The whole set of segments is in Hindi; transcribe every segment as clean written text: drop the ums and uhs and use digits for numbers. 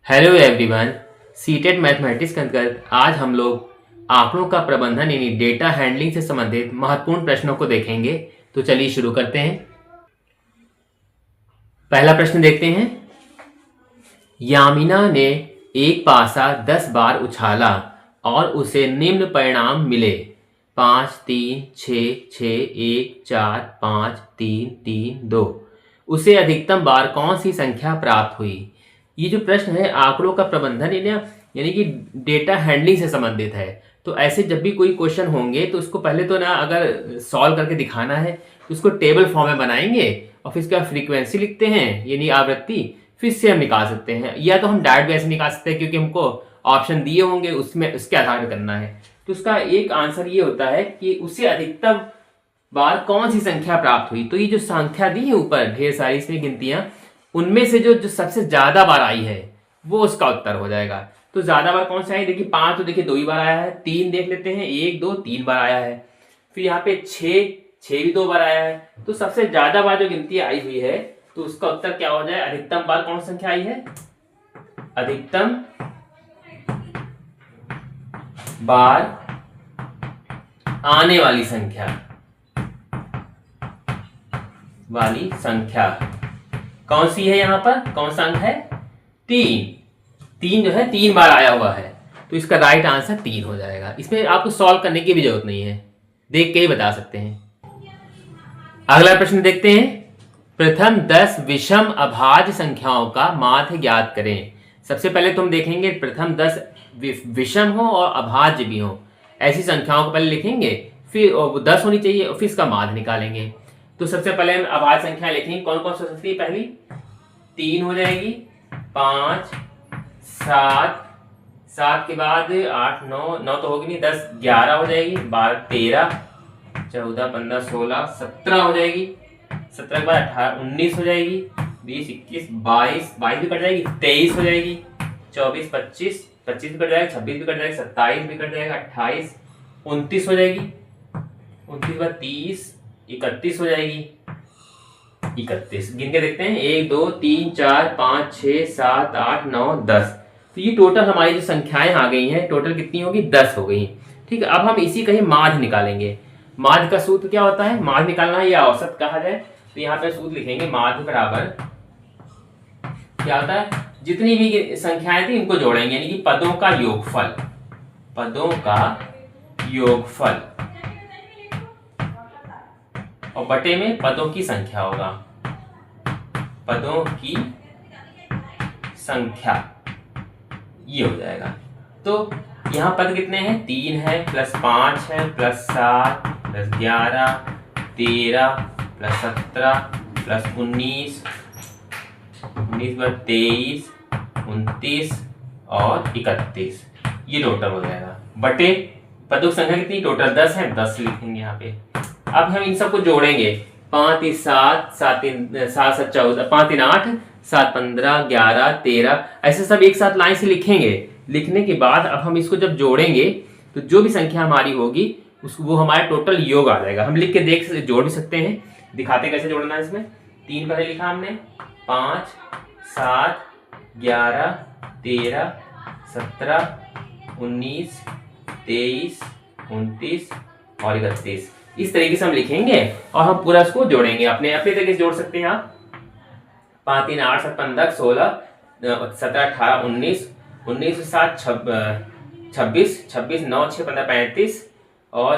Hello everyone. सीटेट मैथमेटिक्स के अंतर्गत आज हम लोग आंकड़ों का प्रबंधन यानी डेटा हैंडलिंग से संबंधित महत्वपूर्ण प्रश्नों को देखेंगे। तो चलिए शुरू करते हैं। पहला प्रश्न देखते हैं। यामिना ने एक पासा 10 बार उछाला और उसे निम्न परिणाम मिले 5 3 6 6 1 4 5 3 3 2। उसे अधिकतम बार कौन सी संख्या प्राप्त हुई? ये जो प्रश्न है आंकड़ों का प्रबंधन यानी कि डेटा हैंडलिंग से संबंधित है। तो ऐसे जब भी कोई क्वेश्चन होंगे तो उसको पहले तो ना अगर सॉल्व करके दिखाना है तो उसको टेबल फॉर्म में बनाएंगे और फिर इसका फ्रीक्वेंसी लिखते हैं यानी आवृत्ति, फिर से हम निकाल सकते हैं या तो हम डायरेक्ट ऐसे निकाल सकते हैं क्योंकि हमको ऑप्शन दिए होंगे उसमें उसके आधार पर करना है। तो उसका एक आंसर ये होता है कि उसे अधिकतम बार कौन सी संख्या प्राप्त हुई। तो ये जो संख्या दी है ऊपर ढेर सारी इसमें गिनतियां, उनमें से जो सबसे ज्यादा बार आई है वो उसका उत्तर हो जाएगा। तो ज्यादा बार कौन सा है? देखिए 5 तो देखिए 2 ही बार आया है, 3 देख लेते हैं 1 2 3 बार आया है, फिर यहाँ पे 6 भी 2 बार आया है। तो सबसे ज्यादा बार जो गिनती आई हुई है तो उसका उत्तर क्या हो जाए? अधिकतम बार कौन सी संख्या आई है? अधिकतम बार आने वाली संख्या कौन सी है? यहां पर कौन सा अंक है? 3 जो है 3 बार आया हुआ है, तो इसका राइट आंसर 3 हो जाएगा। इसमें आपको सॉल्व करने की भी जरूरत नहीं है, देख के ही बता सकते हैं। अगला प्रश्न देखते हैं। प्रथम 10 विषम अभाज्य संख्याओं का माध्य ज्ञात करें। सबसे पहले तुम देखेंगे प्रथम 10 विषम हो और अभाज्य भी हो, ऐसी संख्याओं को पहले लिखेंगे, फिर 10 होनी चाहिए और फिर इसका माध्य निकालेंगे। तो सबसे पहले हम अभाज्य संख्या लिखेंगे। कौन कौन सी हो सकती है? पहली 3 हो जाएगी, 5 7 7 के बाद 8 9 तो होगी नहीं, 10 11 हो जाएगी, 12 13 14 15 16 17 हो जाएगी, 17 के बाद 18 19 हो जाएगी, 20 21 22 भी कट जाएगी, 23 हो जाएगी, 24 25 25 भी कट जाएगा, 26 भी कट जाएगा, 27 भी कट जाएगा, 28 29 हो जाएगी, 29 के बाद 30 31 हो जाएगी, 31 गिन के देखते हैं 1 2 3 4 5 6 7 8 9 10। तो ये टोटल हमारी जो संख्याएं आ गई हैं, टोटल कितनी होगी? 10 हो गई। ठीक है, अब हम इसी का ही माध्य निकालेंगे। माध्य का सूत्र क्या होता है? माध्य निकालना है या औसत कहा जाए तो यहाँ पे सूत्र लिखेंगे। माध्य बराबर क्या होता है? जितनी भी संख्याएं थी इनको जोड़ेंगे यानी कि पदों का योगफल और बटे में पदों की संख्या होगा, पदों की संख्या ये हो जाएगा। तो यहां पद कितने हैं? 3 है, प्लस 5 है, प्लस 7 प्लस 11 13 प्लस 17 प्लस 19 23 29 और 31, ये टोटल हो जाएगा। बटे पदों की संख्या कितनी? टोटल 10 है, 10 लिखेंगे यहाँ पे। अब हम इन सबको जोड़ेंगे। 5 3 7 7 3 7 7 14 5 3 8 7 15 11 13 ऐसे सब एक साथ लाइन से लिखेंगे। लिखने के बाद अब हम इसको जब जोड़ेंगे तो जो भी संख्या हमारी होगी उसको वो हमारा टोटल योग आ जाएगा। हम लिख के जोड़ भी सकते हैं, दिखाते कैसे जोड़ना है। इसमें 3 पहले लिखा हमने, 5 7 11 13 17 19 23 29 और 31, इस तरीके से हम लिखेंगे और हम पूरा इसको जोड़ेंगे। अपने तरीके से जोड़ सकते हैं आप। 5 3 8 7 15 16 17 18 19 19 7 26 26 9 6 15 35 और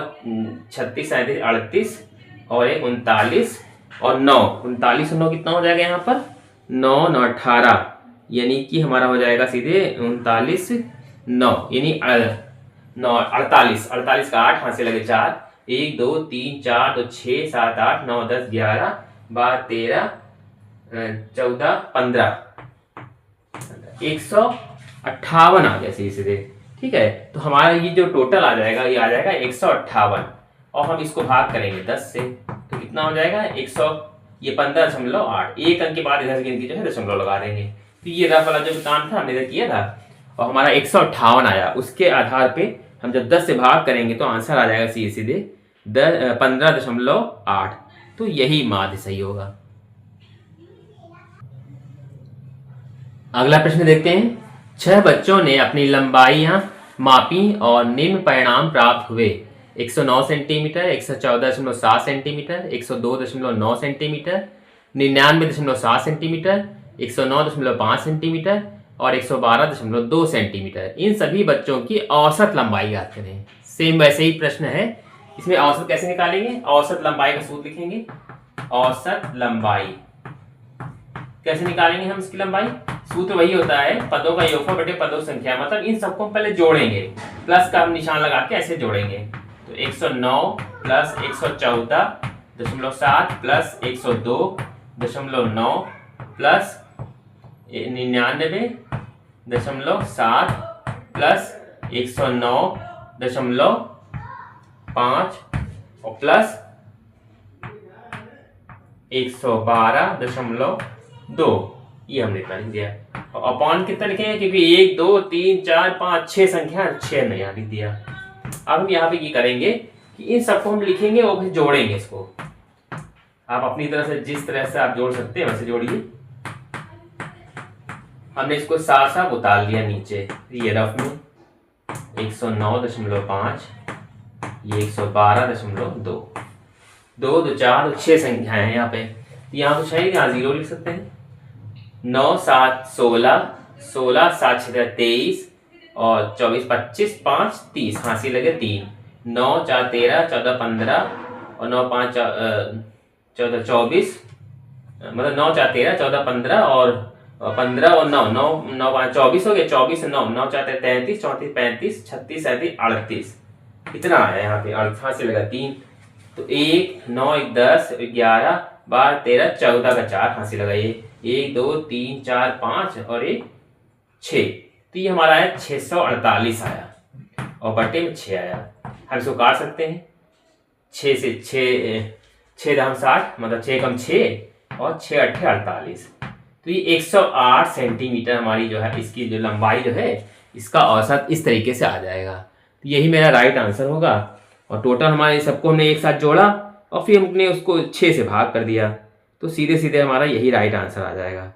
36 37 38 और 1 39 और 9 39 और 9 कितना हो जाएगा? यहाँ पर 9 9 18 यानी कि हमारा हो जाएगा सीधे 39 9 यानी 48 48 का 8 हाथ से लगे 4 1 2 3 4 2 6 7 8 9 10 11 12 13 14 15 158 आ गया सीधे। ठीक है, तो हमारा ये जो टोटल आ जाएगा ये आ जाएगा 158 और हम इसको भाग करेंगे 10 से तो कितना हो जाएगा? 100 ये 15.8, एक अंक के बाद इधर गिनती जो है दशमलव लगा देंगे। तो ये रफ वाला जो काम था हमने इधर किया था और हमारा 158 आया। उसके आधार पे हम जब 10 से भाग करेंगे तो आंसर आ जाएगा सीधे 15.8। तो यही माध्य सही होगा। अगला प्रश्न देखते हैं। 6 बच्चों ने अपनी लंबाइयां मापी और निम्न परिणाम प्राप्त हुए। 109 centimetre, 114.7 centimetre, 102.9 centimetre, 99.7 centimetre, 109.5 centimetre और 112.2 सेंटीमीटर। इन सभी बच्चों की औसत लंबाई ज्ञात करें। सेम वैसे ही प्रश्न है, इसमें औसत कैसे निकालेंगे? औसत लंबाई का सूत्र लिखेंगे। औसत लंबाई कैसे निकालेंगे हम इसकी लंबाई? सूत्र वही होता है पदों का योगफल बटे पदों संख्या, मतलब इन सबको हम पहले जोड़ेंगे, प्लस का हम निशान लगा के ऐसे जोड़ेंगे। तो 109 प्लस 114.7 प्लस 102.9 प्लस 99.7 प्लस 109.5 और प्लस 112.2, ये हमने कर दिया। और अपॉन कितना लिखेंगे? क्योंकि 1 2 3 4 5 6 संख्या 6 ने यहाँ लिख दिया। अब हम यहाँ पे ये करेंगे कि इन सबको हम लिखेंगे और फिर जोड़ेंगे इसको। आप अपनी तरह से जिस तरह से आप जोड़ सकते हैं वैसे जोड़िए। हमने इसको साफ साफ उतार लिया नीचे, ये रफ में 109.5, ये 112.2, 2 2 4 6 संख्याएं हैं यहाँ पे। यहाँ कुछ है, यहाँ 0 लिख सकते हैं। 9 7 16, 16 7 6 23 और 24 25 5 30, हाँसी लगे 3, 9 4 13 14 15 और 9 5 14 24, मतलब 9 4 13 14 15 और 15 और 9 9 9 5 24 हो गए। 24 9 9 4 33 34 35 36 37 38, इतना आया यहाँ पे। हाँसी लगा 3, तो 1 9 1 10 11 12 13 14 का 4, हाँसी लगाइए 1 2 3 4 5 और 1 6, तो ये हमारा आया 648 आया और बटे में 6 आया। हम इसको काट सकते हैं। 6 से 6 दाम 60, मतलब 6 कम 6 और 6 8 48, तो ये 108 सेंटीमीटर हमारी जो है इसकी जो लंबाई जो है इसका औसत इस तरीके से आ जाएगा। तो यही मेरा राइट आंसर होगा। और टोटल हमारे सबको हमने एक साथ जोड़ा और फिर हमने उसको 6 से भाग कर दिया, तो सीधे सीधे हमारा यही राइट आंसर आ जाएगा।